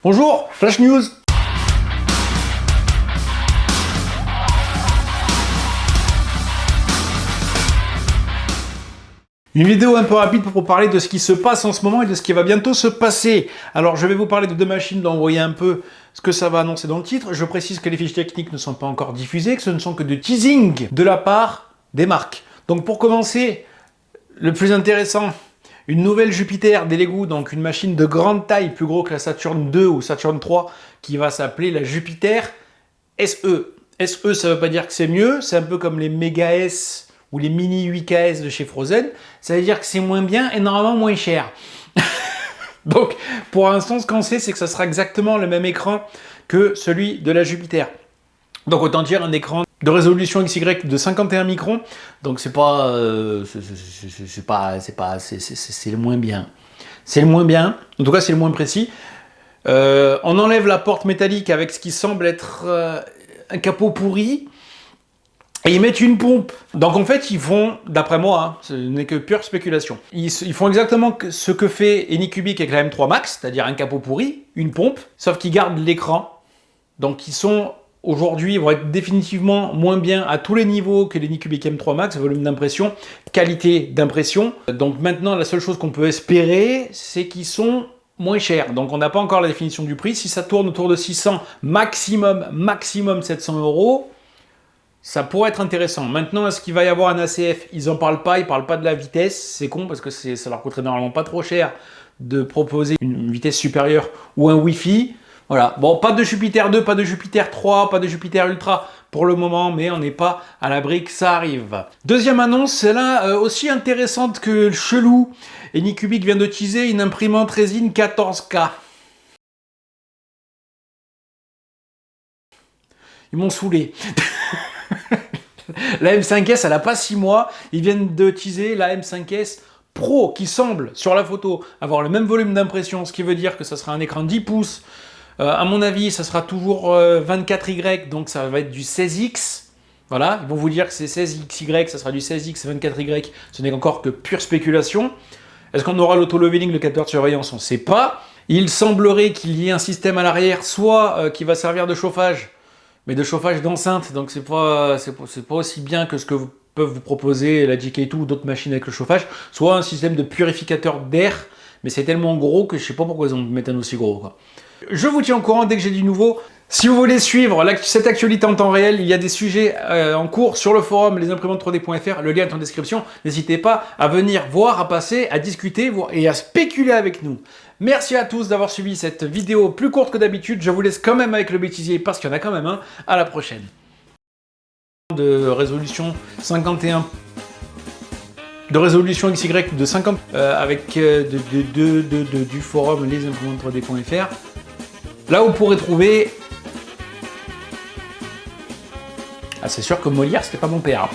Bonjour, Flash News. Une vidéo un peu rapide pour vous parler de ce qui se passe en ce moment et de ce qui va bientôt se passer. Alors je vais vous parler de deux machines dont vous voyez un peu ce que ça va annoncer dans le titre. Je précise que les fiches techniques ne sont pas encore diffusées, que ce ne sont que de teasing de la part des marques. Donc pour commencer, le plus intéressant, une nouvelle Jupiter des Lego, donc une machine de grande taille, plus gros que la Saturn 2 ou Saturn 3, qui va s'appeler la Jupiter SE. SE, ça ne veut pas dire que c'est mieux, c'est un peu comme les Mega S ou les Mini 8KS de chez Frozen, ça veut dire que c'est moins bien et normalement moins cher. Donc, pour l'instant, ce qu'on sait, c'est que ça sera exactement le même écran que celui de la Jupiter. Donc, autant dire un écran de résolution XY de 51 microns, donc c'est le moins bien. C'est le moins bien, en tout cas c'est le moins précis. On enlève la porte métallique avec ce qui semble être un capot pourri, et ils mettent une pompe. Donc en fait ils font, d'après moi, hein, ce n'est que pure spéculation, ils font exactement ce que fait Anycubic avec la M3 Max, c'est-à-dire un capot pourri, une pompe, sauf qu'ils gardent l'écran. Donc ils sont aujourd'hui, vont être définitivement moins bien à tous les niveaux que les Anycubic M3 Max, volume d'impression, qualité d'impression. Donc maintenant, la seule chose qu'on peut espérer, c'est qu'ils sont moins chers. Donc on n'a pas encore la définition du prix. Si ça tourne autour de 600, maximum 700 euros, ça pourrait être intéressant. Maintenant, est-ce qu'il va y avoir un ACF? Ils n'en parlent pas, ils ne parlent pas de la vitesse. C'est con parce que ça leur coûterait normalement pas trop cher de proposer une vitesse supérieure ou un Wi-Fi. Voilà, bon, pas de Jupiter 2, pas de Jupiter 3, pas de Jupiter Ultra pour le moment, mais on n'est pas à l'abri que ça arrive. Deuxième annonce, c'est là aussi intéressante que le chelou. Anycubic vient de teaser une imprimante résine 14K. Ils m'ont saoulé. La M5S, elle n'a pas 6 mois. Ils viennent de teaser la M5S Pro, qui semble, sur la photo, avoir le même volume d'impression, ce qui veut dire que ça sera un écran 10 pouces. À mon avis, ça sera toujours 24Y, donc ça va être du 16X. Voilà, ils vont vous dire que c'est 16XY, ça sera du 16X et 24Y. Ce n'est encore que pure spéculation. Est-ce qu'on aura l'auto-leveling, le capteur de surveillance? On ne sait pas. Il semblerait qu'il y ait un système à l'arrière, soit qui va servir de chauffage, mais de chauffage d'enceinte. Donc c'est pas aussi bien que ce que peuvent vous proposer la GK2 ou d'autres machines avec le chauffage. Soit un système de purificateur d'air, mais c'est tellement gros que je ne sais pas pourquoi ils en mettent un aussi gros, quoi. Je vous tiens au courant dès que j'ai du nouveau. Si vous voulez suivre cette actualité en temps réel, il y a des sujets en cours sur le forum lesimprimantes3d.fr, le lien est en description. N'hésitez pas à venir voir, à passer, à discuter et à spéculer avec nous. Merci à tous d'avoir suivi cette vidéo plus courte que d'habitude. Je vous laisse quand même avec le bêtisier parce qu'il y en a quand même un. À la prochaine. De résolution 51. De résolution XY de 50 avec du forum lesimprimantes3d.fr. Là, vous pourrez trouver... Ah, c'est sûr que Molière, c'était pas mon père.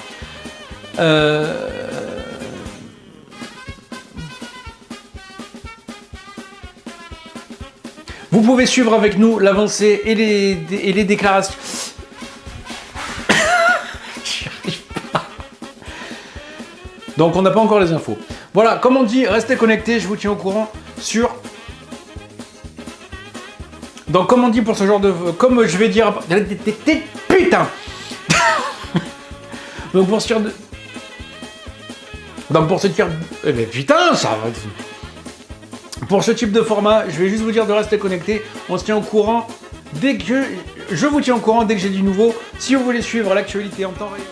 Vous pouvez suivre avec nous l'avancée et les déclarations... J'y arrive pas. Donc, on n'a pas encore les infos. Voilà, comme on dit, restez connectés, je vous tiens au courant sur... Donc, comme on dit pour ce genre de... Comme je vais dire... Putain. Donc, pour ce type de... Donc, pour ce type... Eh ben, putain, ça va... Pour ce type de format, je vais juste vous dire de rester connecté. On se tient au courant dès que... Je vous tiens au courant dès que j'ai du nouveau. Si vous voulez suivre l'actualité en temps réel...